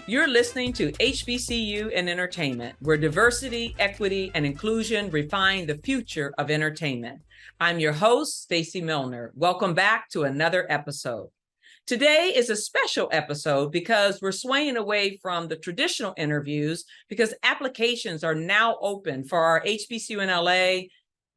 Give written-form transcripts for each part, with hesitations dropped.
You're listening to HBCU and Entertainment, where diversity, equity, and inclusion refine the future of entertainment. I'm your host, Stacey Milner. Welcome back to another episode. Today is a special episode because we're swaying away from the traditional interviews because applications are now open for our HBCU in LA,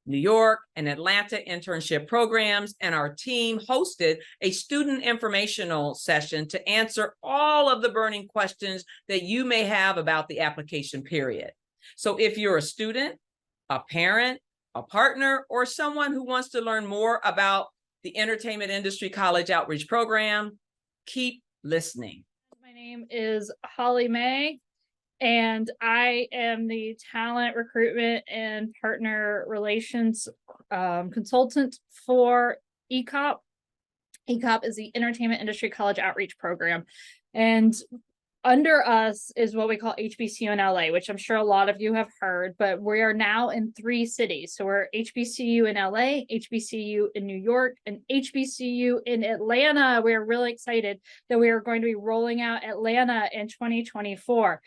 New York, and Atlanta internship programs, and our team hosted a student informational session to answer all of the burning questions that you may have about the application period. So if you're a student, a parent, a partner, or someone who wants to learn more about the Entertainment Industry College Outreach Program, keep listening. My name is Holly May, and I am the talent recruitment and partner relations consultant for EICOP. EICOP is the Entertainment Industry College Outreach Program. And under us is what we call HBCU in LA, which I'm sure a lot of you have heard, but we are now in 3 cities. So we're HBCU in LA, HBCU in New York, and HBCU in Atlanta. We're really excited that we are going to be rolling out Atlanta in 2024.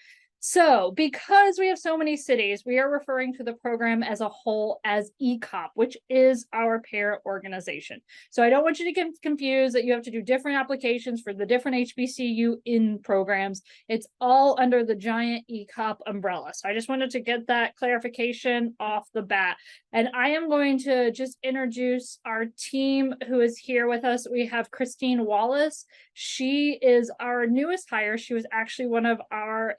So because we have so many cities, we are referring to the program as a whole as EICOP, which is our parent organization. So I don't want you to get confused that you have to do different applications for the different HBCU in programs. It's all under the giant EICOP umbrella. So I just wanted to get that clarification off the bat. And I am going to just introduce our team who is here with us. We have Christine Wallace. She is our newest hire. She was actually one of our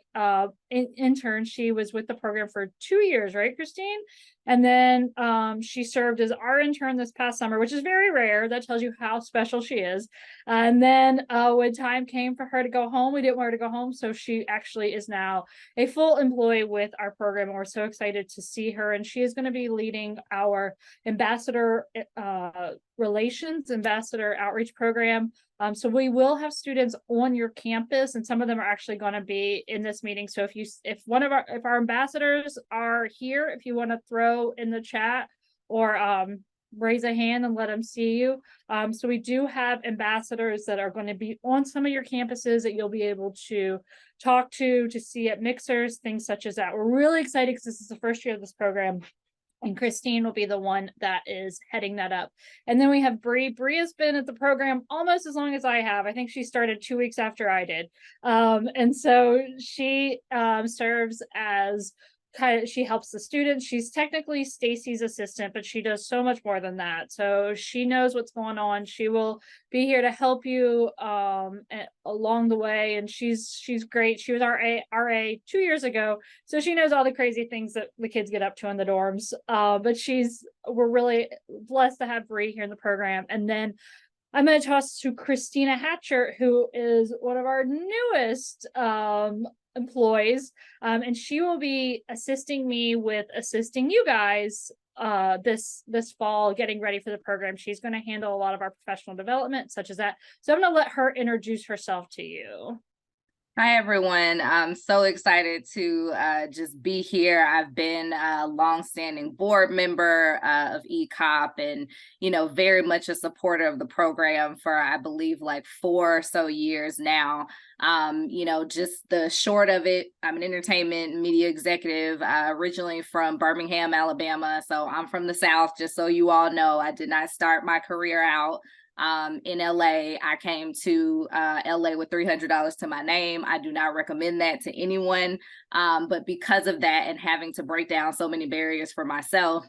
interns. She was with the program for 2 years, right, Christine? And then she served as our intern this past summer, which is very rare. That tells you how special she is. And then when time came for her to go home, we didn't want her to go home. So she actually is now a full employee with our program. And we're so excited to see her. And she is going to be leading our ambassador relations, ambassador outreach program. So we will have students on your campus, and some of them are actually going to be in this meeting. So if our ambassadors are here, if you want to throw in the chat or raise a hand and let them see you. So we do have ambassadors that are going to be on some of your campuses that you'll be able to talk to see at mixers, things such as that. We're really excited because this is the first year of this program. And Christine will be the one that is heading that up. And then we have Bree. Bree has been at the program almost as long as I have. I think she started 2 weeks after I did. And so she serves as she helps the students. She's technically Stacy's assistant, but she does so much more than that. So she knows what's going on. She will be here to help you along the way. And she's great. She was our RA 2 years ago. So she knows all the crazy things that the kids get up to in the dorms. But we're really blessed to have Bree here in the program. And then I'm going to toss to Christina Hatcher, who is one of our newest employees, and she will be assisting me with assisting you guys this fall getting ready for the program. She's going to handle a lot of our professional development such as that. So I'm going to let her introduce herself to you. Hi, everyone. I'm so excited to just be here. I've been a longstanding board member of EICOP and, very much a supporter of the program for, I believe, like 4 or so years now. Just the short of it, I'm an entertainment media executive, originally from Birmingham, Alabama. So I'm from the South, just so you all know. I did not start my career out in LA. I came to LA with $300 to my name. I do not recommend that to anyone. But because of that and having to break down so many barriers for myself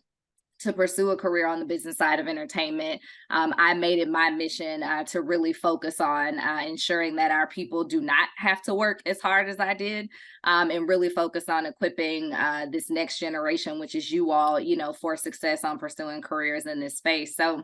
to pursue a career on the business side of entertainment, I made it my mission to really focus on ensuring that our people do not have to work as hard as I did, and really focus on equipping this next generation, which is you all, for success on pursuing careers in this space. So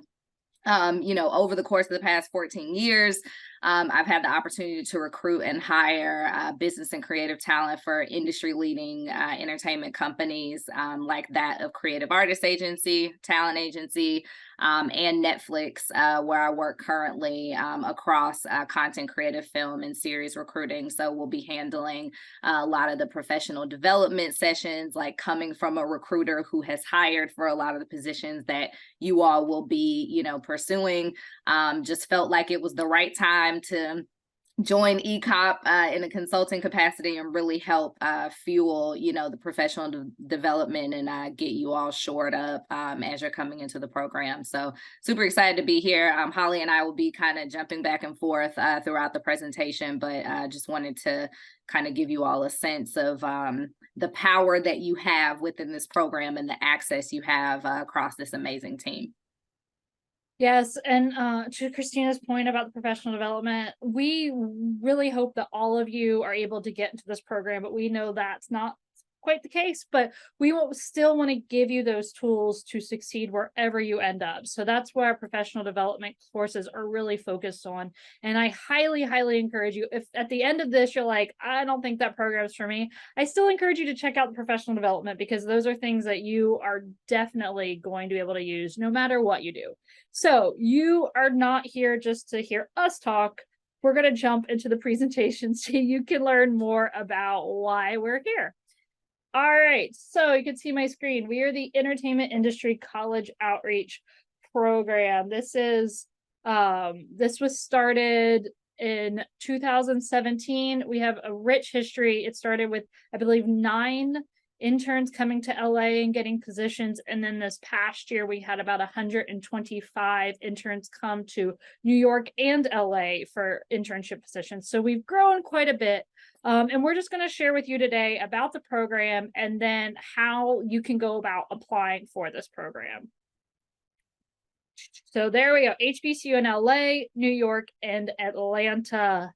over the course of the past 14 years, I've had the opportunity to recruit and hire business and creative talent for industry leading entertainment companies like that of Creative Artists Agency, Talent Agency, and Netflix, where I work currently across content, creative, film, and series recruiting. So we'll be handling a lot of the professional development sessions, like coming from a recruiter who has hired for a lot of the positions that you all will be, pursuing. Just felt like it was the right time to join ECOP in a consulting capacity and really help fuel, the professional development and get you all shored up as you're coming into the program. So super excited to be here. Holly and I will be kind of jumping back and forth throughout the presentation, but just wanted to kind of give you all a sense of the power that you have within this program and the access you have across this amazing team. Yes, and to Christina's point about the professional development, we really hope that all of you are able to get into this program, but we know that's not quite the case, but we will still want to give you those tools to succeed wherever you end up. So that's where our professional development courses are really focused on. And I highly, highly encourage you, if at the end of this, you're like, I don't think that program is for me, I still encourage you to check out the professional development, because those are things that you are definitely going to be able to use no matter what you do. So you are not here just to hear us talk. We're going to jump into the presentation so you can learn more about why we're here. All right, so you can see my screen. We are the Entertainment Industry College Outreach Program. This was started in 2017. We have a rich history. It started with, I believe, 9 interns coming to LA and getting positions. And then this past year, we had about 125 interns come to New York and LA for internship positions. So we've grown quite a bit. And we're just going to share with you today about the program and then how you can go about applying for this program. So there we go, HBCU in LA, New York, and Atlanta.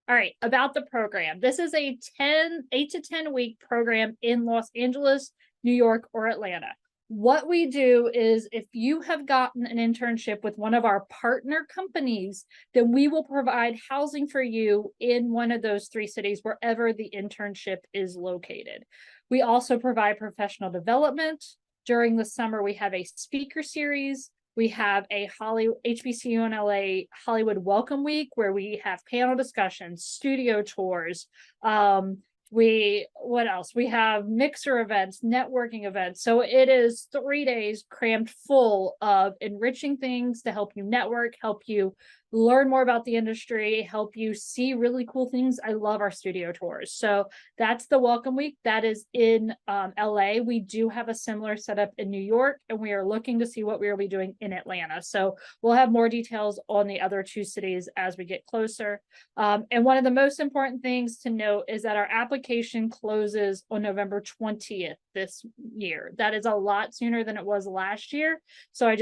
All right, about the program. This is a 8 to 10 week program in Los Angeles, New York, or Atlanta. What we do is, if you have gotten an internship with one of our partner companies, then we will provide housing for you in one of those 3 cities, wherever the internship is located. We also provide professional development. During the summer, we have a speaker series. We have a HBCU in LA Hollywood Welcome Week, where we have panel discussions, studio tours. What else? We have mixer events, networking events. So it is 3 days crammed full of enriching things to help you network, help you learn more about the industry, help you see really cool things. I love our studio tours. So that's the Welcome Week. That is in LA. We do have a similar setup in New York, and we are looking to see what we will be doing in Atlanta. So we'll have more details on the other 2 cities as we get closer. And one of the most important things to note is that our application closes on November 20th this year. That is a lot sooner than it was last year. So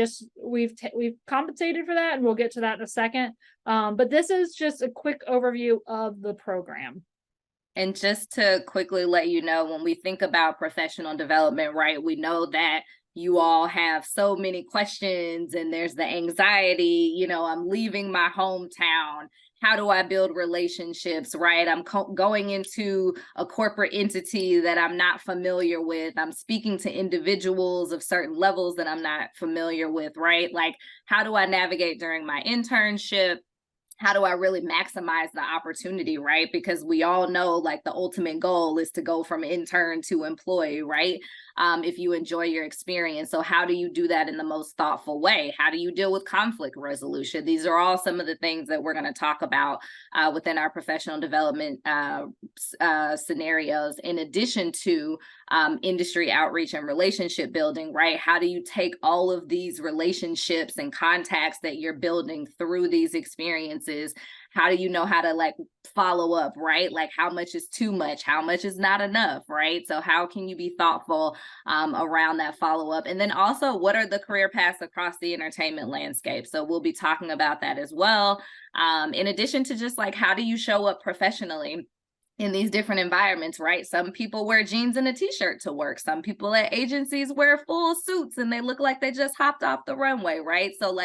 we've compensated for that, and we'll get to that in a second. But this is just a quick overview of the program. And just to quickly let you know, when we think about professional development, right, we know that you all have so many questions, and there's the anxiety, I'm leaving my hometown. How do I build relationships, right? I'm going into a corporate entity that I'm not familiar with. I'm speaking to individuals of certain levels that I'm not familiar with, right? Like, how do I navigate during my internship? How do I really maximize the opportunity, right? Because we all know, like, the ultimate goal is to go from intern to employee, right? If you enjoy your experience. So how do you do that in the most thoughtful way? How do you deal with conflict resolution? These are all some of the things that we're going to talk about within our professional development scenarios, in addition to industry outreach and relationship building, right? How do you take all of these relationships and contacts that you're building through these experiences? How do you know how to follow up, right? Like, how much is too much? How much is not enough, right? So how can you be thoughtful around that follow up? And then also, what are the career paths across the entertainment landscape? So we'll be talking about that as well. In addition to just how do you show up professionally in these different environments, right? Some people wear jeans and a t-shirt to work. Some people at agencies wear full suits and they look like they just hopped off the runway, right? So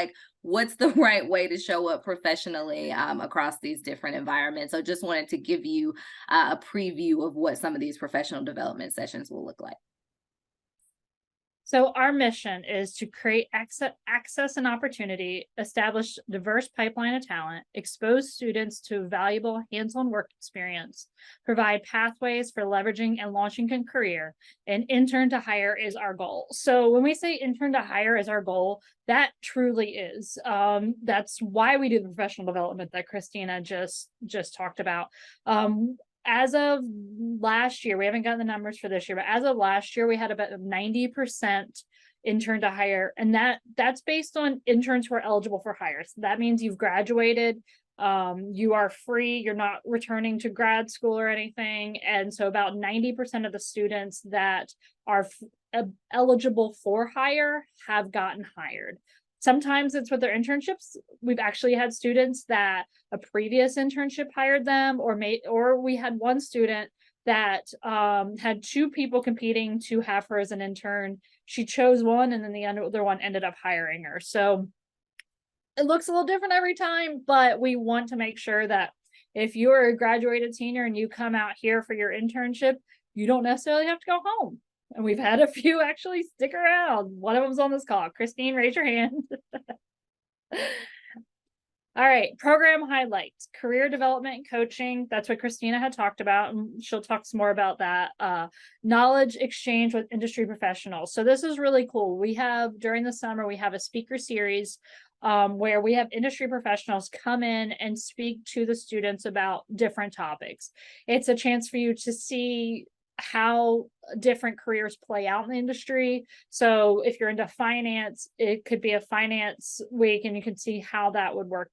what's the right way to show up professionally across these different environments? So just wanted to give you a preview of what some of these professional development sessions will look like. So our mission is to create access and opportunity, establish diverse pipeline of talent, expose students to valuable hands-on work experience, provide pathways for leveraging and launching a career, and intern to hire is our goal. So when we say intern to hire is our goal, that truly is. That's why we do the professional development that Christina just talked about. As of last year, we haven't gotten the numbers for this year, but as of last year, we had about 90% intern to hire. And that's based on interns who are eligible for hire. So that means you've graduated, you are free, you're not returning to grad school or anything. And so about 90% of the students that are eligible for hire have gotten hired. Sometimes it's with their internships. We've actually had students that a previous internship hired them, or we had one student that had two people competing to have her as an intern. She chose one, and then the other one ended up hiring her. So it looks a little different every time, but we want to make sure that if you're a graduated senior and you come out here for your internship, you don't necessarily have to go home. And we've had a few actually stick around. One of them's on this call. Christine, raise your hand. All right, program highlights, career development and coaching. That's what Christina had talked about, and she'll talk some more about that. Knowledge exchange with industry professionals. So this is really cool. We have, during the summer, we have a speaker series where we have industry professionals come in and speak to the students about different topics. It's a chance for you to see how different careers play out in the industry. So if you're into finance, it could be a finance week and you can see how that would work.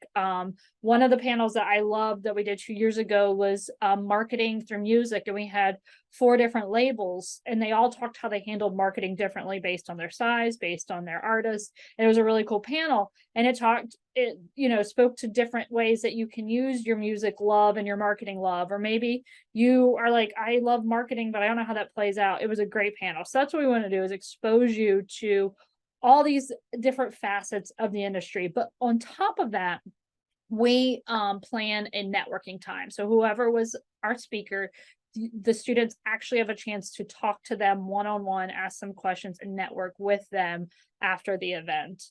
One of the panels that I loved that we did 2 years ago was marketing through music, and we had 4 different labels, and they all talked how they handled marketing differently based on their size, based on their artists. And it was a really cool panel, and it spoke to different ways that you can use your music love and your marketing love. Or maybe you are like, I love marketing, but I don't know how that plays out. It was a great panel. So that's what we want to do, is expose you to all these different facets of the industry. But on top of that, we plan a networking time. So whoever was our speaker, the students actually have a chance to talk to them one-on-one, ask some questions, and network with them after the event.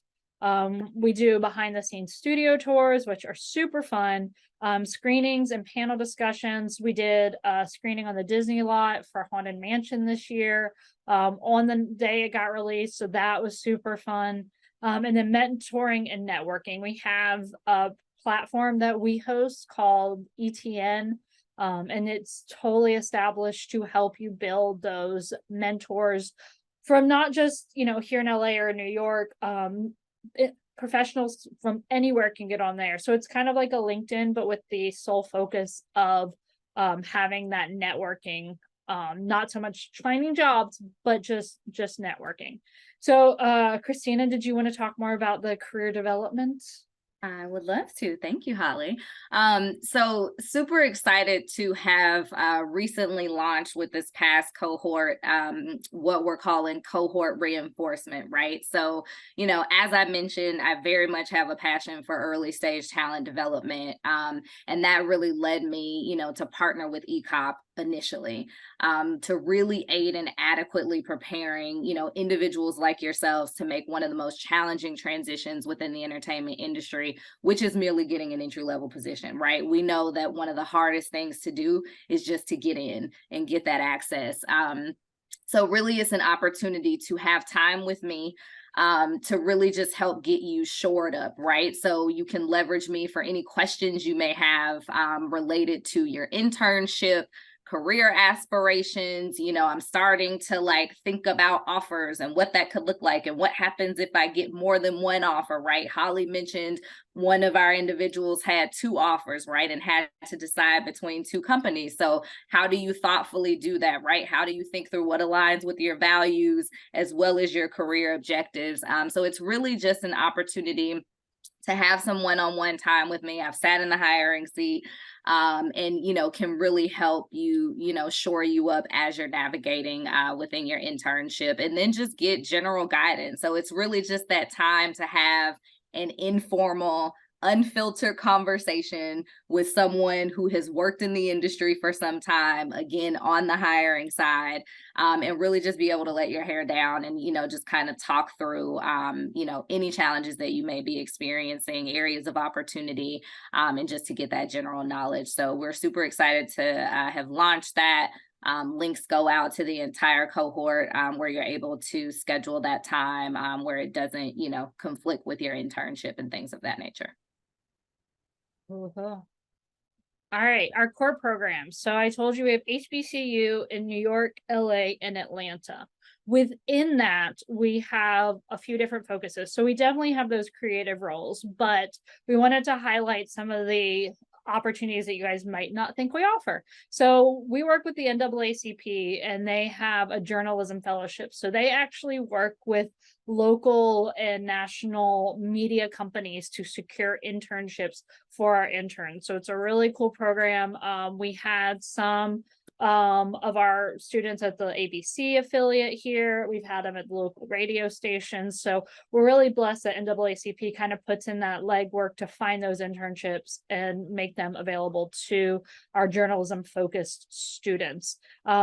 We do behind the scenes studio tours, which are super fun, screenings and panel discussions. We did a screening on the Disney lot for Haunted Mansion this year on the day it got released. So that was super fun. And then mentoring and networking. We have a platform that we host called ETN. And it's totally established to help you build those mentors from not just, here in LA or New York. Professionals from anywhere can get on there. So it's kind of like a LinkedIn, but with the sole focus of having that networking, not so much finding jobs, but just networking. So Christina, did you want to talk more about the career development? I would love to. Thank you, Holly. So super excited to have recently launched with this past cohort, what we're calling cohort reinforcement, right? So, as I mentioned, I very much have a passion for early stage talent development. And that really led me, to partner with EICOP initially, to really aid in adequately preparing, individuals like yourselves to make one of the most challenging transitions within the entertainment industry, which is merely getting an entry-level position, right? We know that one of the hardest things to do is just to get in and get that access. So really it's an opportunity to have time with me to really just help get you shored up, right? So you can leverage me for any questions you may have related to your internship, career aspirations. I'm starting to think about offers and what that could look like and what happens if I get more than one offer, right? Holly mentioned one of our individuals had 2 offers, right? And had to decide between 2 companies. So how do you thoughtfully do that, right? How do you think through what aligns with your values as well as your career objectives? So it's really just an opportunity to have some one-on-one time with me. I've sat in the hiring seat and, can really help you, shore you up as you're navigating within your internship, and then just get general guidance. So it's really just that time to have an informal unfiltered conversation with someone who has worked in the industry for some time, again, on the hiring side, and really just be able to let your hair down and, just kind of talk through, any challenges that you may be experiencing, areas of opportunity, and just to get that general knowledge. So we're super excited to have launched that. Links go out to the entire cohort, where you're able to schedule that time, where it doesn't, conflict with your internship and things of that nature. All right, our core programs. So I told you we have HBCU in New York, LA, and Atlanta. Within that, we have a few different focuses. So we definitely have those creative roles, but we wanted to highlight some of the opportunities that you guys might not think we offer. So we work with the NAACP, and they have a journalism fellowship. So they actually work with local and national media companies to secure internships for our interns. So it's a really cool program. We had some of our students at the ABC affiliate here. We've had them at the local radio stations. So we're really blessed that NAACP kind of puts in that legwork to find those internships and make them available to our journalism focused students.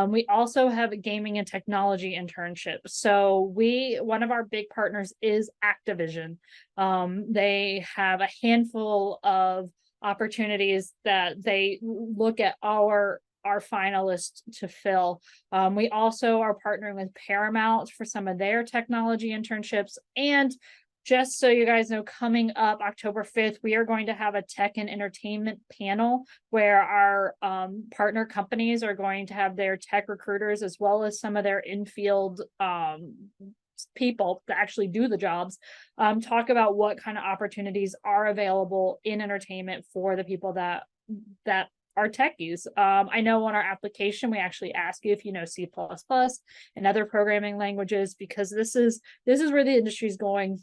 We also have a gaming and technology internship. So one of our big partners is Activision. They have a handful of opportunities that they look at our finalists to fill. We also are partnering with Paramount for some of their technology internships. And just so you guys know, coming up October 5th, we are going to have a tech and entertainment panel where our partner companies are going to have their tech recruiters, as well as some of their in-field people that actually do the jobs, talk about what kind of opportunities are available in entertainment for the people that are techies. I know on our application, we actually ask you if you know C++ and other programming languages, because this is where the industry is going.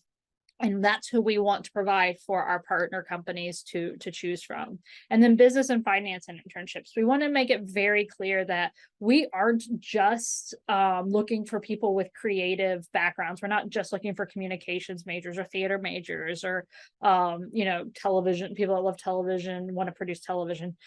And that's who we want to provide for our partner companies to choose from. And then business and finance and internships. We want to make it very clear that we aren't just looking for people with creative backgrounds. We're not just looking for communications majors or theater majors or, television, people that love television, want to produce television.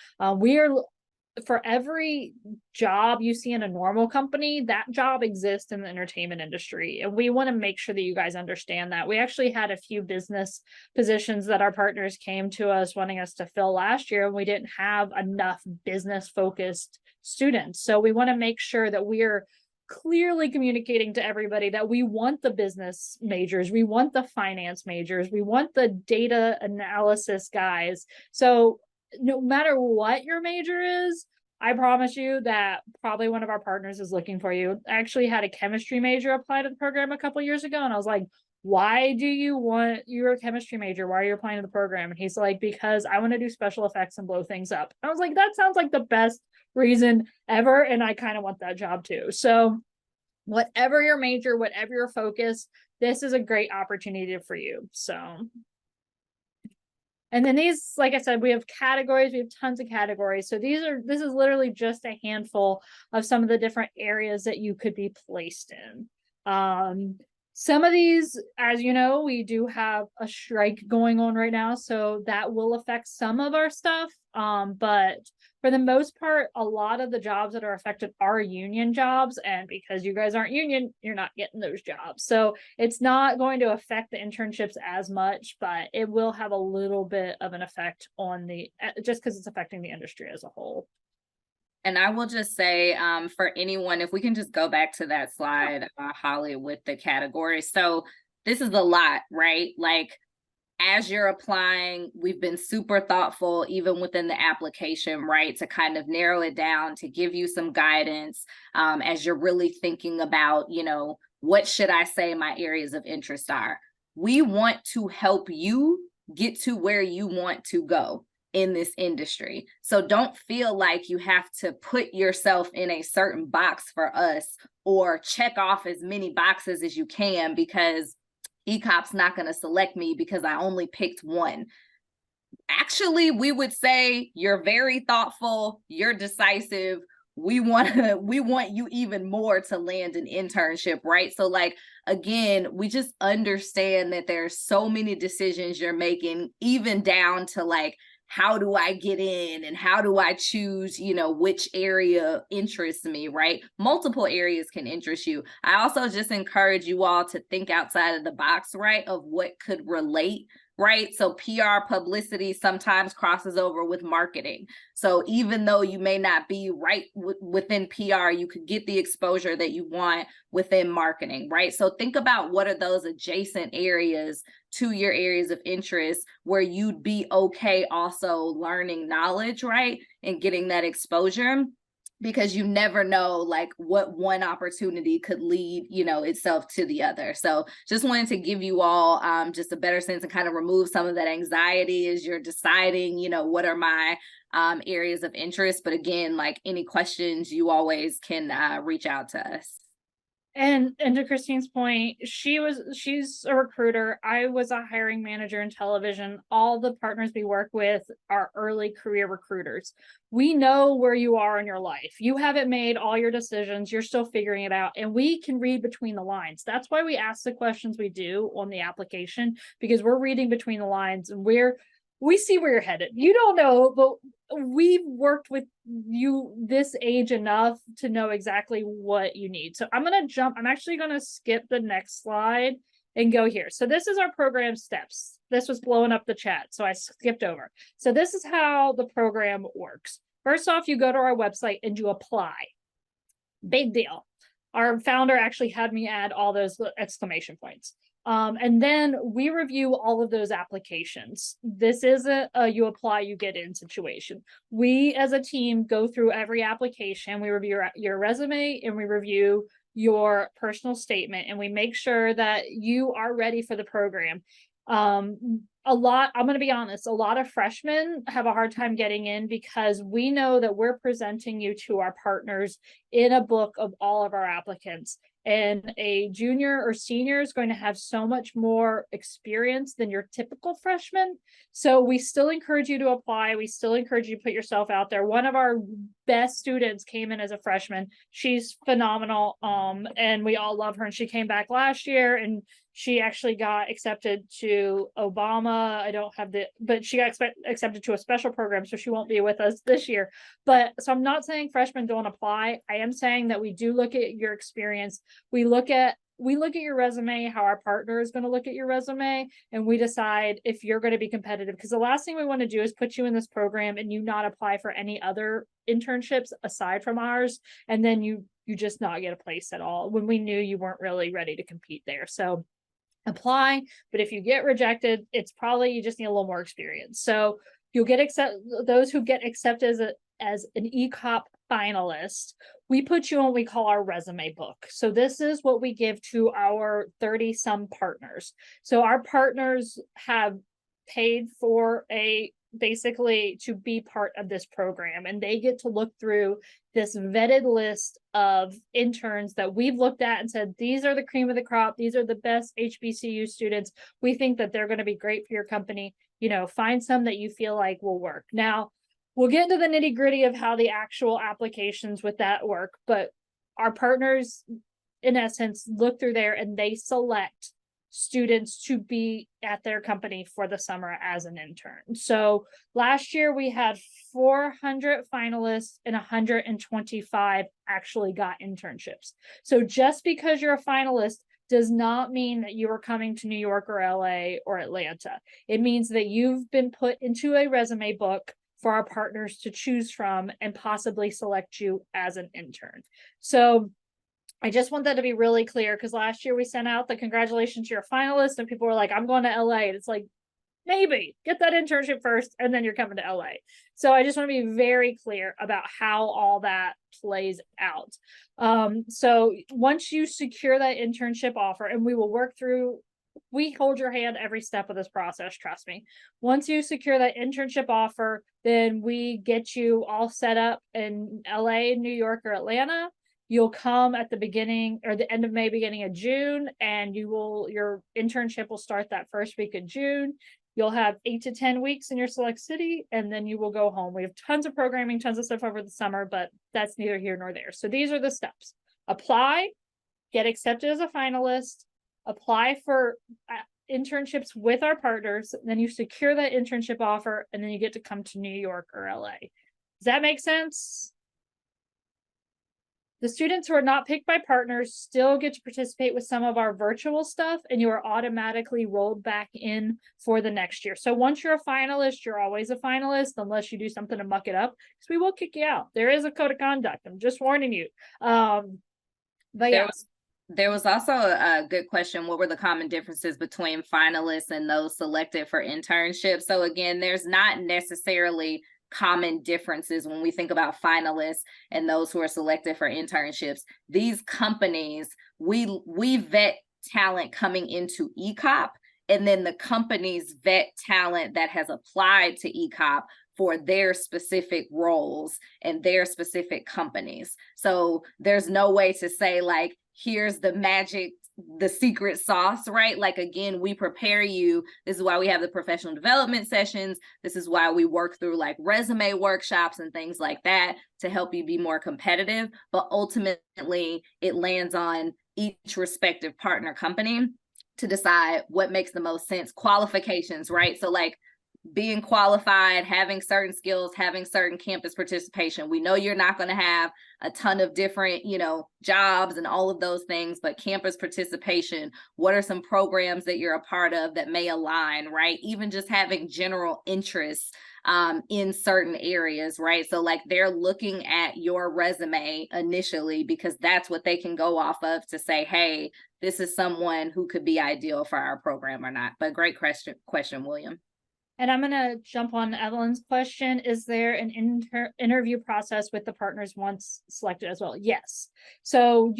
For every job you see in a normal company, that job exists in the entertainment industry. And we want to make sure that you guys understand that. We actually had a few business positions that our partners came to us wanting us to fill last year, and we didn't have enough business focused students. So we want to make sure that we're clearly communicating to everybody that we want the business majors, we want the finance majors, we want the data analysis guys. So no matter what your major is, I promise you that probably one of our partners is looking for you. I actually had a chemistry major apply to the program a couple years ago, and I was like, why do you want, you're a chemistry major, why are you applying to the program? And he's like, because I want to do special effects and blow things up. I was like, that sounds like the best reason ever, and I kind of want that job too. So whatever your major, whatever your focus, this is a great opportunity for you. So and then these, like I said, we have categories, we have tons of categories. So this is literally just a handful of some of the different areas that you could be placed in. Some of these, as you know, we do have a strike going on right now, so that will affect some of our stuff. But for the most part, a lot of the jobs that are affected are union jobs. And because you guys aren't union, you're not getting those jobs. So it's not going to affect the internships as much, but it will have a little bit of an effect on just because it's affecting the industry as a whole. And I will just say, for anyone, if we can just go back to that slide, Holly, with the categories. So this is a lot, right? Like, as you're applying, we've been super thoughtful, even within the application, right, to kind of narrow it down, to give you some guidance as you're really thinking about, what should I say my areas of interest are? We want to help you get to where you want to go in this industry. So don't feel like you have to put yourself in a certain box for us or check off as many boxes as you can, because EICOP's not going to select me because I only picked one. Actually, we would say you're very thoughtful, you're decisive. we want you even more to land an internship, right? So like, again, we just understand that there's so many decisions you're making, even down to like, how do I get in and how do I choose, which area interests me, right? Multiple areas can interest you. I also just encourage you all to think outside of the box, right, of what could relate, right? So PR publicity sometimes crosses over with marketing. So even though you may not be right within PR, you could get the exposure that you want within marketing, right? So think about what are those adjacent areas to your areas of interest where you'd be okay also learning knowledge, right? And getting that exposure, because you never know like what one opportunity could lead, itself to the other. So just wanted to give you all just a better sense and kind of remove some of that anxiety as you're deciding, what are my areas of interest. But again, like any questions, you always can reach out to us. And to Christine's point, she's a recruiter. I was a hiring manager in television. All the partners we work with are early career recruiters. We know where you are in your life. You haven't made all your decisions. You're still figuring it out. And we can read between the lines. That's why we ask the questions we do on the application, because we're reading between the lines and we see where you're headed. You don't know, but we've worked with you this age enough to know exactly what you need. So I'm actually going to skip the next slide and go here. So this is our program steps. This was blowing up the chat, so I skipped over. So this is how the program works. First off, you go to our website and you apply. Big deal. Our founder actually had me add all those exclamation points. And then we review all of those applications. This isn't a you apply, you get in situation. We as a team go through every application. We review your resume and we review your personal statement, and we make sure that you are ready for the program. I'm going to be honest, a lot of freshmen have a hard time getting in because we know that we're presenting you to our partners in a book of all of our applicants. And a junior or senior is going to have so much more experience than your typical freshman. So we still encourage you to apply. We still encourage you to put yourself out there. One of our best students came in as a freshman. She's phenomenal. And we all love her. And she came back last year and she actually got accepted to Obama. But she got accepted to a special program. So she won't be with us this year. But so I'm not saying freshmen don't apply. I am saying that we do look at your experience. We look at your resume, how our partner is going to look at your resume, and we decide if you're going to be competitive. Because the last thing we want to do is put you in this program and you not apply for any other internships aside from ours, and then you just not get a place at all when we knew you weren't really ready to compete there. So apply, but if you get rejected, it's probably you just need a little more experience. So you'll get those who get accepted as an EICOP finalist, we put you on what we call our resume book. So this is what we give to our 30-some partners. So our partners have paid for basically to be part of this program, and they get to look through this vetted list of interns that we've looked at and said, these are the cream of the crop. These are the best HBCU students. We think that they're going to be great for your company. Find some that you feel like will work. Now, we'll get into the nitty gritty of how the actual applications with that work, but our partners, in essence, look through there and they select students to be at their company for the summer as an intern. So last year we had 400 finalists and 125 actually got internships. So just because you're a finalist does not mean that you are coming to New York or LA or Atlanta. It means that you've been put into a resume book for our partners to choose from and possibly select you as an intern. So I just want that to be really clear, because last year we sent out the congratulations, you're a finalist, and people were like, I'm going to LA. And it's like, maybe get that internship first and then you're coming to LA. So I just want to be very clear about how all that plays out. So once you secure that internship offer, and we hold your hand every step of this process, trust me. Once you secure that internship offer, then we get you all set up in LA, New York, or Atlanta. You'll come at the beginning or the end of May, beginning of June, and your internship will start that first week of June. You'll have 8 to 10 weeks in your select city, and then you will go home. We have tons of programming, tons of stuff over the summer, but that's neither here nor there. So these are the steps. Apply, get accepted as a finalist, apply for internships with our partners, then you secure that internship offer, and then you get to come to New York or LA. Does that make sense? The students who are not picked by partners still get to participate with some of our virtual stuff, and you are automatically rolled back in for the next year. So once you're a finalist, you're always a finalist unless you do something to muck it up, because we will kick you out. There is a code of conduct. I'm just warning you. But yeah. There was also a good question. What were the common differences between finalists and those selected for internships? So again, there's not necessarily common differences when we think about finalists and those who are selected for internships. These companies, we vet talent coming into EICOP, and then the companies vet talent that has applied to EICOP for their specific roles and their specific companies. So there's no way to say like, here's the magic, the secret sauce, right? Like, again, we prepare you. This is why we have the professional development sessions. This is why we work through like resume workshops and things like that to help you be more competitive. But ultimately, it lands on each respective partner company to decide what makes the most sense. Qualifications, right? So like, being qualified, having certain skills, having certain campus participation. We know you're not going to have a ton of different, jobs and all of those things, but campus participation, what are some programs that you're a part of that may align, right? Even just having general interests in certain areas, right? So like they're looking at your resume initially because that's what they can go off of to say, hey, this is someone who could be ideal for our program or not. But great question, William. And I'm going to jump on Evelyn's question. Is there an interview process with the partners once selected as well? Yes. So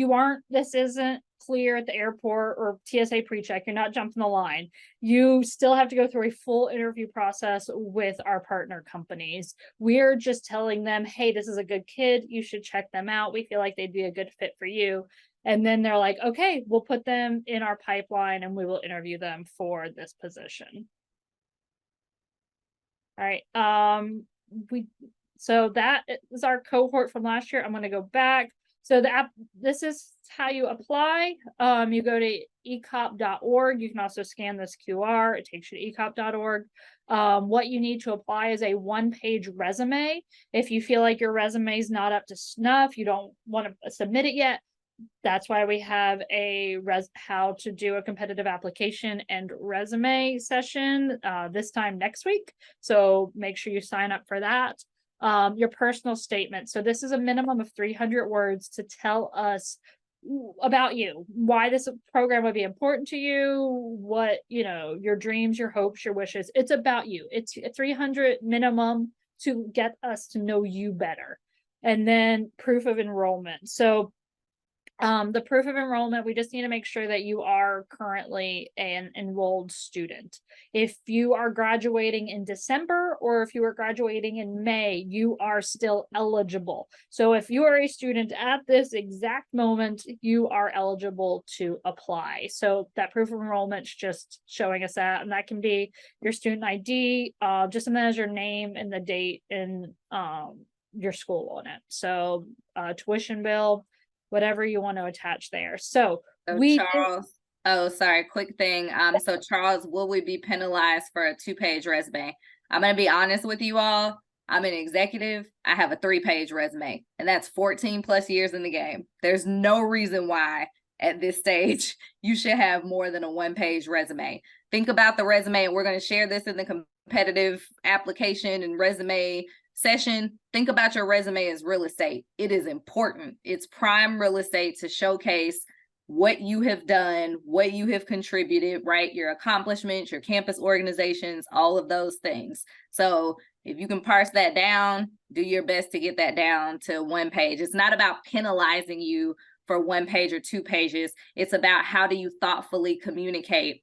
this isn't clear at the airport or TSA pre-check. You're not jumping the line. You still have to go through a full interview process with our partner companies. We're just telling them, hey, this is a good kid. You should check them out. We feel like they'd be a good fit for you. And then they're like, okay, we'll put them in our pipeline and we will interview them for this position. All right. So that is our cohort from last year. I'm going to go back. So this is how you apply. You go to ecop.org. You can also scan this QR. It takes you to ecop.org. What you need to apply is a one-page resume. If you feel like your resume is not up to snuff, you don't want to submit it yet, that's why we have a how to do a competitive application and resume session this time next week. So make sure you sign up for that. Your personal statement. So this is a minimum of 300 words to tell us about you, why this program would be important to you, what, your dreams, your hopes, your wishes. It's about you. It's 300 minimum to get us to know you better. And then proof of enrollment. So the proof of enrollment, we just need to make sure that you are currently an enrolled student. If you are graduating in December or if you are graduating in May, you are still eligible. So if you are a student at this exact moment, you are eligible to apply. So that proof of enrollment is just showing us that, and that can be your student ID, just something as your name and the date and your school on it. So tuition bill, whatever you want to attach there. So Charles, quick thing. So Charles, will we be penalized for a 2-page resume? I'm going to be honest with you all. I'm an executive. I have a 3-page resume, and that's 14 plus years in the game. There's no reason why at this stage you should have more than a 1-page resume. Think about the resume, and we're going to share this in the competitive application and resume session. Think about your resume as real estate. It is important. It's prime real estate to showcase what you have done, what you have contributed, right? Your accomplishments, your campus organizations, all of those things. So if you can parse that down, do your best to get that down to 1 page. It's not about penalizing you for 1 page or 2 pages. It's about how do you thoughtfully communicate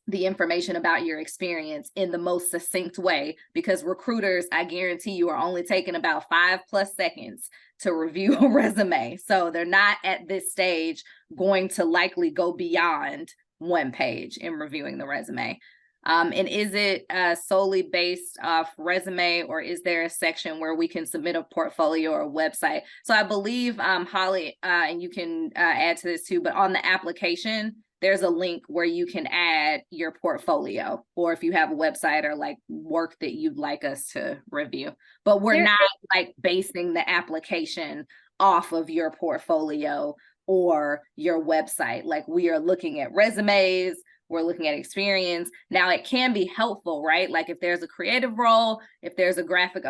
the information about your experience in the most succinct way, because recruiters, I guarantee you, are only taking about 5+ seconds to review a resume. So they're not at this stage going to likely go beyond 1 page in reviewing the resume. And is it solely based off resume, or is there a section where we can submit a portfolio or a website? So I believe, Holly, and you can add to this too, but on the application, there's a link where you can add your portfolio, or if you have a website or like work that you'd like us to review. But we're not like basing the application off of your portfolio or your website. Like, we are looking at resumes, we're looking at experience. Now, it can be helpful, right? Like, if there's a creative role, if there's a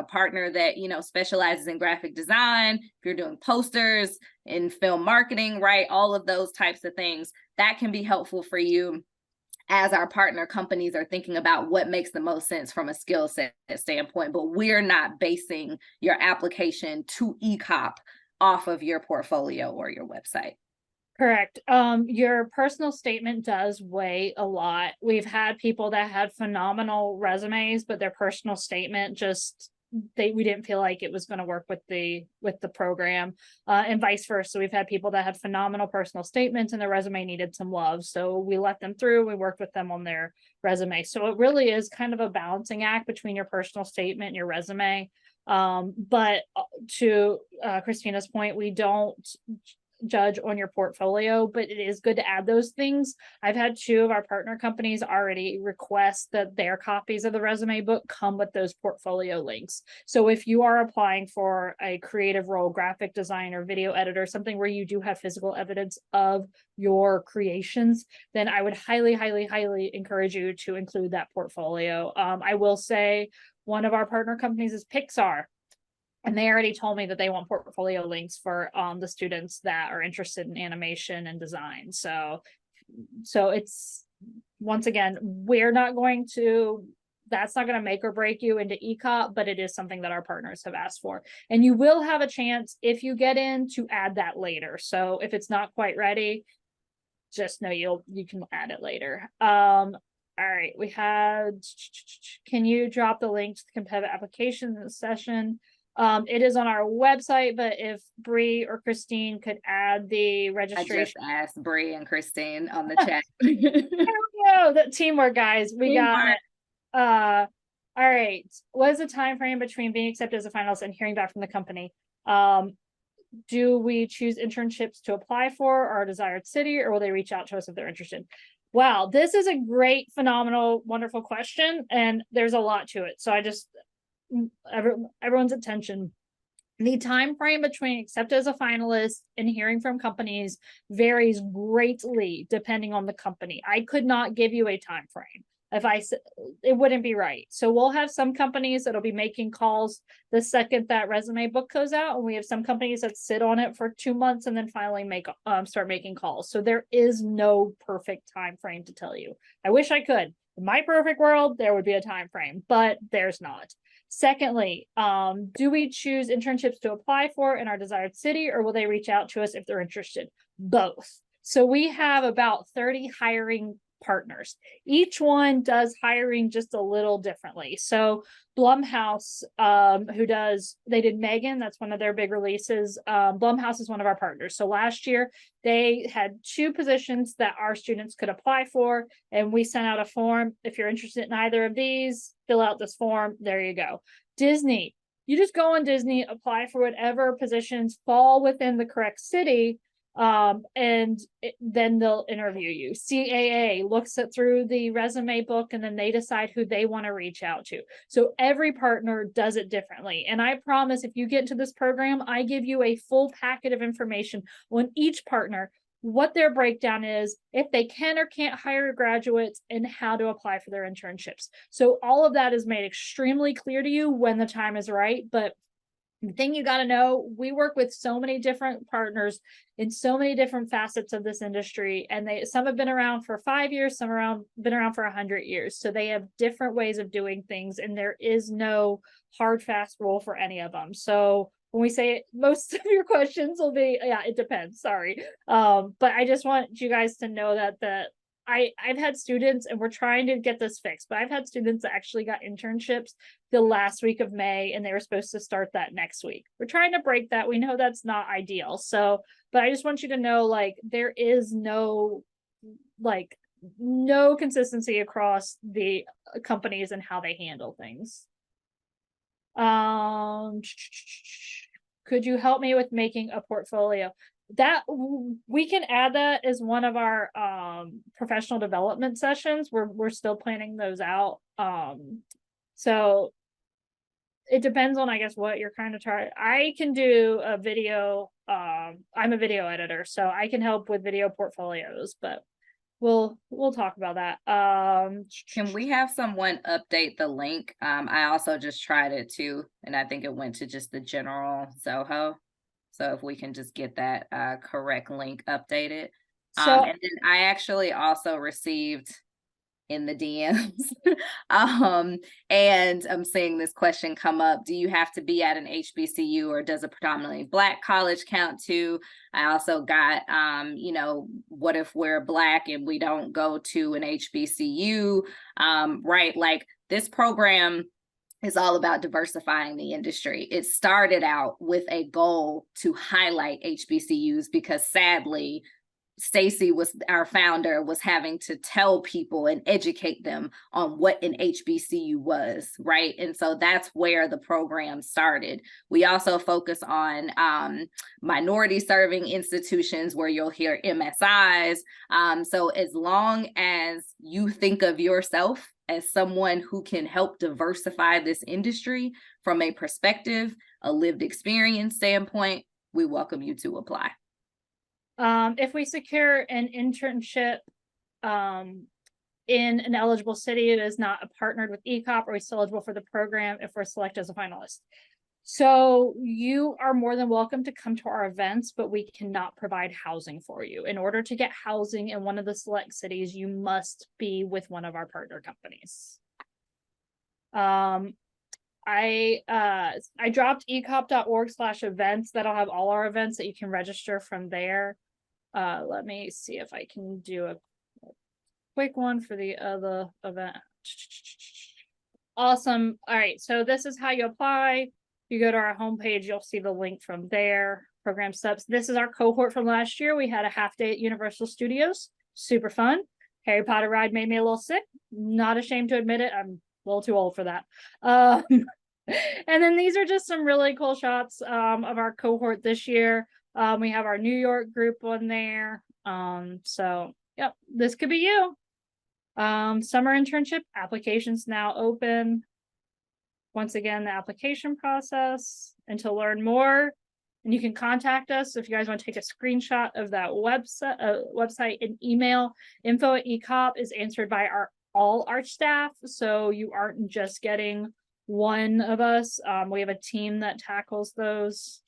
partner that, you know, specializes in graphic design, if you're doing posters in film marketing, right? All of those types of things, that can be helpful for you as our partner companies are thinking about what makes the most sense from a skill set standpoint. But we're not basing your application to EICOP off of your portfolio or your website. Correct. Your personal statement does weigh a lot. We've had people that had phenomenal resumes, but their personal statement just we didn't feel like it was going to work with the program, and vice versa. We've had people that had phenomenal personal statements and their resume needed some love, so we let them through. We worked with them on their resume. So it really is kind of a balancing act between your personal statement and your resume. But to Christina's point, we don't judge on your portfolio, but it is good to add those things. I've had 2 of our partner companies already request that their copies of the resume book come with those portfolio links. So if you are applying for a creative role, graphic designer, video editor, something where you do have physical evidence of your creations, then I would highly, highly, highly encourage you to include that portfolio. I will say one of our partner companies is Pixar. And they already told me that they want portfolio links for the students that are interested in animation and design. So it's, once again, we're not going to, that's not going to make or break you into EICOP, but it is something that our partners have asked for. And you will have a chance, if you get in, to add that later. So if it's not quite ready, just know you can add it later. All right, we had, can you drop the link to the competitive application in the session? It is on our website, but if Bree or Christine could add the registration. I just asked Bree and Christine on the chat. No, that teamwork, guys. We got it. All right. What is the time frame between being accepted as a finalist and hearing back from the company? Do we choose internships to apply for our desired city, or will they reach out to us if they're interested? Wow, this is a great, phenomenal, wonderful question, and there's a lot to it. So I just everyone's attention. The time frame between accepted as a finalist and hearing from companies varies greatly depending on the company. I could not give you a time frame. If I said, it wouldn't be right. So we'll have some companies that'll be making calls the second that resume book goes out, and we have some companies that sit on it for 2 months and then finally start making calls. So there is no perfect time frame to tell you. I wish I could. In my perfect world, there would be a time frame, but there's not. Secondly, do we choose internships to apply for in our desired city, or will they reach out to us if they're interested? Both. So we have about 30 hiring partners. Each one does hiring just a little differently. So Blumhouse, they did Megan, that's one of their big releases. Blumhouse is one of our partners. So last year they had 2 positions that our students could apply for, and we sent out a form. If you're interested in either of these, fill out this form. There you go. Disney, you just go on Disney, apply for whatever positions fall within the correct city. Then they'll interview you. CAA looks through the resume book, and then they decide who they want to reach out to. So every partner does it differently. And I promise, if you get into this program, I give you a full packet of information on each partner, what their breakdown is, if they can or can't hire graduates, and how to apply for their internships. So all of that is made extremely clear to you when the time is right. But the thing you got to know, we work with so many different partners in so many different facets of this industry, and some have been around for 5 years, some been around for 100 years. So they have different ways of doing things, and there is no hard, fast rule for any of them. So when we say it, most of your questions will be, yeah, it depends. Sorry. But I just want you guys to know that I've had students, and we're trying to get this fixed, but I've had students that actually got internships the last week of May, and they were supposed to start that next week. We're trying to break that. We know that's not ideal. So, but I just want you to know, like, there is no, like, no consistency across the companies and how they handle things. Could you help me with making a portfolio? That we can add that as one of our professional development sessions. We're still planning those out. So it depends on, I guess, what you're kind of trying. I can do a video. I'm a video editor, so I can help with video portfolios, but we'll talk about that. Can we have someone update the link? I also just tried it too, and I think it went to just the general Zoho. So if we can just get that correct link updated. So And then I actually also received in the DMs, and I'm seeing this question come up. Do you have to be at an HBCU, or does a predominantly Black college count too? I also got, what if we're Black and we don't go to an HBCU, right? Like, this program is all about diversifying the industry. It started out with a goal to highlight HBCUs because, sadly, Stacy, our founder, was having to tell people and educate them on what an HBCU was, right? And so that's where the program started. We also focus on minority serving institutions, where you'll hear MSIs. So as long as you think of yourself as someone who can help diversify this industry from a perspective, a lived experience standpoint, we welcome you to apply. If we secure an internship in an eligible city that is not partnered with EICOP, are we still eligible for the program if we're selected as a finalist? So you are more than welcome to come to our events, but we cannot provide housing for you. In order to get housing in one of the select cities, you must be with one of our partner companies. I dropped ecop.org/events. That'll have all our events that you can register from there. Let me see if I can do a quick one for the other event. Awesome. All right, so this is how you apply. You go to our homepage, you'll see the link from there. Program steps. This is our cohort from last year. We had a half day at Universal Studios. Super fun. Harry Potter ride made me a little sick. Not ashamed to admit it. I'm a little too old for that. And then these are just some really cool shots of our cohort this year. We have our New York group on there. So yep, this could be you. Summer internship applications now open. Once again, the application process, and to learn more, and you can contact us if you guys want to take a screenshot of that website and email. info@ecop is answered by all our staff, so you aren't just getting one of us. We have a team that tackles those.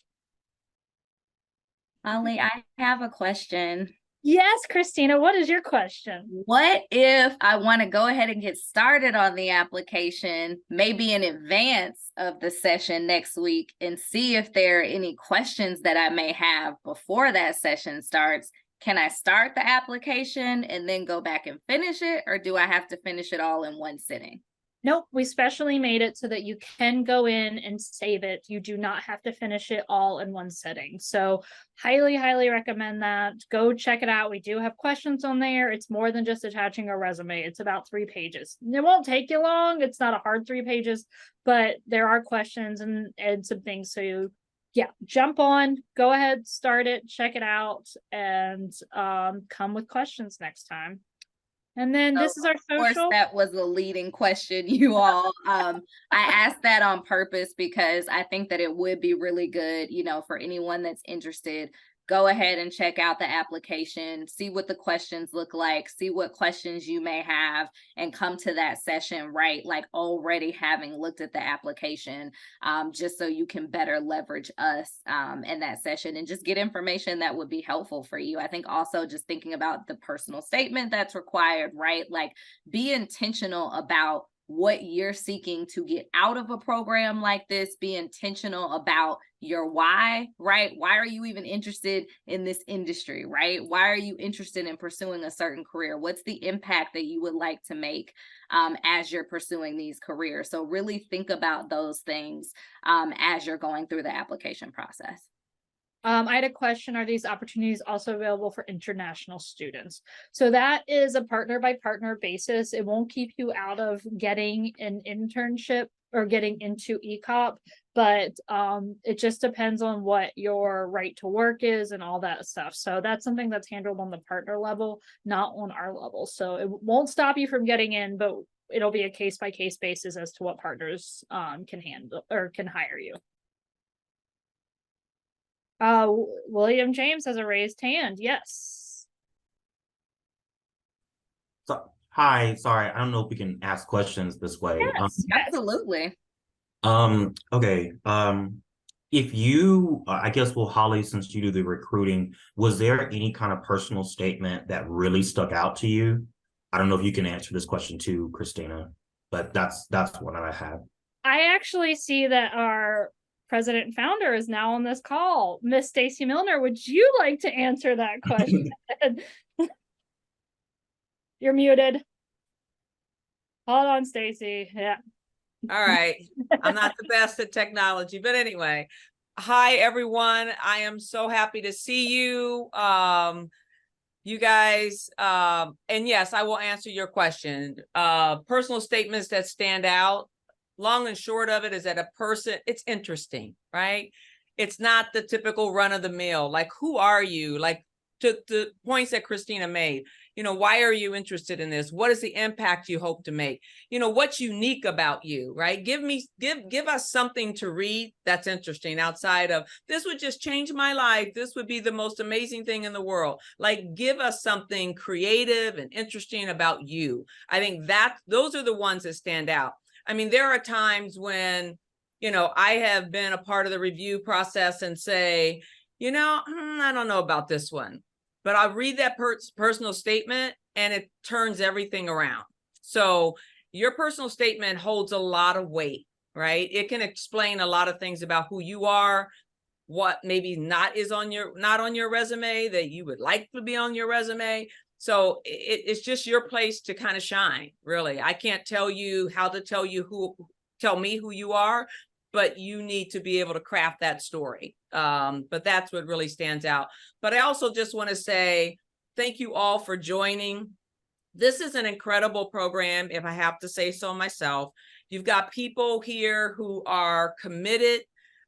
Ollie, I have a question. Yes, Christina, what is your question? What if I want to go ahead and get started on the application, maybe in advance of the session next week, and see if there are any questions that I may have before that session starts? Can I start the application and then go back and finish it, or do I have to finish it all in one sitting? Nope, we specially made it so that you can go in and save it. You do not have to finish it all in one sitting. So highly, highly recommend that. Go check it out. We do have questions on there. It's more than just attaching a resume. It's about 3 pages. It won't take you long. It's not a hard 3 pages, but there are questions and some things. So yeah, jump on, go ahead, start it, check it out, and come with questions next time. And then this is our social. Of course, that was a leading question, you all. I asked that on purpose because I think that it would be really good, for anyone that's interested. Go ahead and check out the application, see what the questions look like, see what questions you may have, and come to that session, right? Like already having looked at the application, just so you can better leverage us in that session and just get information that would be helpful for you. I think also just thinking about the personal statement that's required, right? Like, be intentional about what you're seeking to get out of a program like this. Be intentional about your why, right? Why are you even interested in this industry, right? Why are you interested in pursuing a certain career? What's the impact that you would like to make as you're pursuing these careers? So really think about those things as you're going through the application process. I had a question, are these opportunities also available for international students? So that is a partner by partner basis. It won't keep you out of getting an internship or getting into ECOP, but it just depends on what your right to work is and all that stuff. So that's something that's handled on the partner level, not on our level. So it won't stop you from getting in, but it'll be a case by case basis as to what partners can handle or can hire you. William James has a raised hand. Yes. So, hi, sorry, I don't know if we can ask questions this way. Yes. Absolutely. Okay. If you, I guess, well, Holly, since you do the recruiting, was there any kind of personal statement that really stuck out to you? I don't know if you can answer this question too, Christina, but that's what I have. I actually see that our president and founder is now on this call. Miss Stacy Milner, would you like to answer that question? You're muted. Hold on, Stacy. Yeah. All right. I'm not the best at technology, but anyway. Hi, everyone. I am so happy to see you. You guys, and yes, I will answer your question. Personal statements that stand out. Long and short of it is that a person, it's interesting, right? It's not the typical run of the mill. Like, who are you? Like, to the points that Christina made, why are you interested in this? What is the impact you hope to make? What's unique about you, right? Give us something to read that's interesting outside of, this would just change my life. This would be the most amazing thing in the world. Like, give us something creative and interesting about you. I think those are the ones that stand out. I mean, there are times when, I have been a part of the review process and say, I don't know about this one, but I'll read that personal statement and it turns everything around. So your personal statement holds a lot of weight, right? It can explain a lot of things about who you are, what maybe not on your resume that you would like to be on your resume. So it's just your place to kind of shine, really. I can't tell you how to tell me who you are, but you need to be able to craft that story. But that's what really stands out. But I also just want to say thank you all for joining. This is an incredible program, if I have to say so myself. You've got people here who are committed.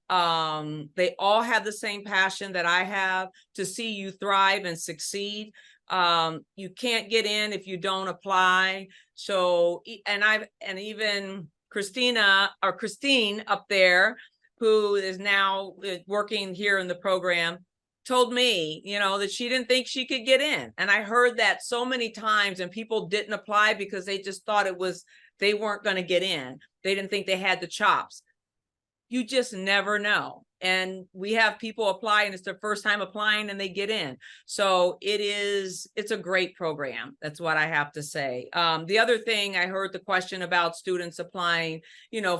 They all have the same passion that I have to see you thrive and succeed. You can't get in if you don't apply. So, and even Christine up there, who is now working here in the program, told me, that she didn't think she could get in. And I heard that so many times, and people didn't apply because they just thought they weren't going to get in. They didn't think they had the chops. You just never know. And we have people apply and it's their first time applying and they get in. So it's a great program. That's what I have to say. The other thing, I heard the question about students applying,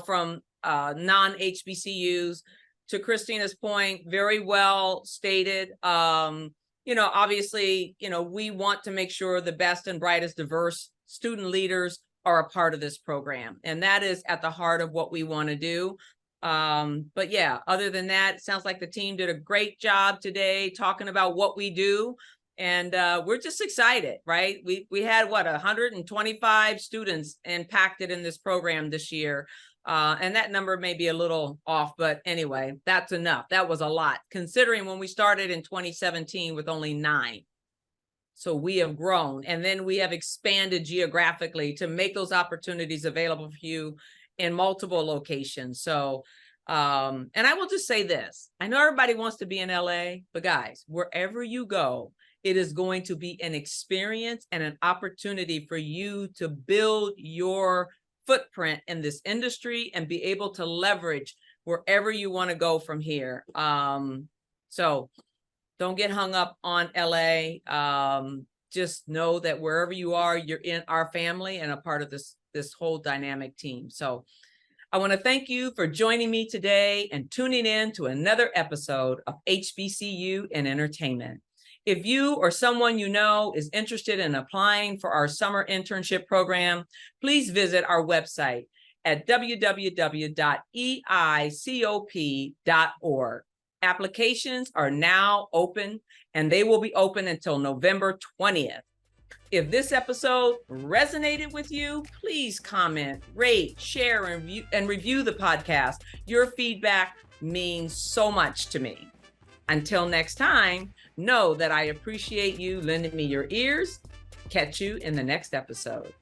from non-HBCUs. To Christina's point, very well stated. Obviously, we want to make sure the best and brightest diverse student leaders are a part of this program. And that is at the heart of what we want to do. But yeah, other than that, it sounds like the team did a great job today talking about what we do. And we're just excited, right? We had 125 students impacted in this program this year. And that number may be a little off, but anyway, that's enough. That was a lot, considering when we started in 2017 with only 9. So we have grown, and then we have expanded geographically to make those opportunities available for you in multiple locations. So, and I will just say this, I know everybody wants to be in LA, but guys, wherever you go, it is going to be an experience and an opportunity for you to build your footprint in this industry and be able to leverage wherever you want to go from here. So don't get hung up on LA. Just know that wherever you are, you're in our family and a part of this whole dynamic team. So I want to thank you for joining me today and tuning in to another episode of HBCU and Entertainment. If you or someone you know is interested in applying for our summer internship program, please visit our website at www.eicop.org. Applications are now open, and they will be open until November 20th. If this episode resonated with you, please comment, rate, share, and review the podcast. Your feedback means so much to me. Until next time, know that I appreciate you lending me your ears. Catch you in the next episode.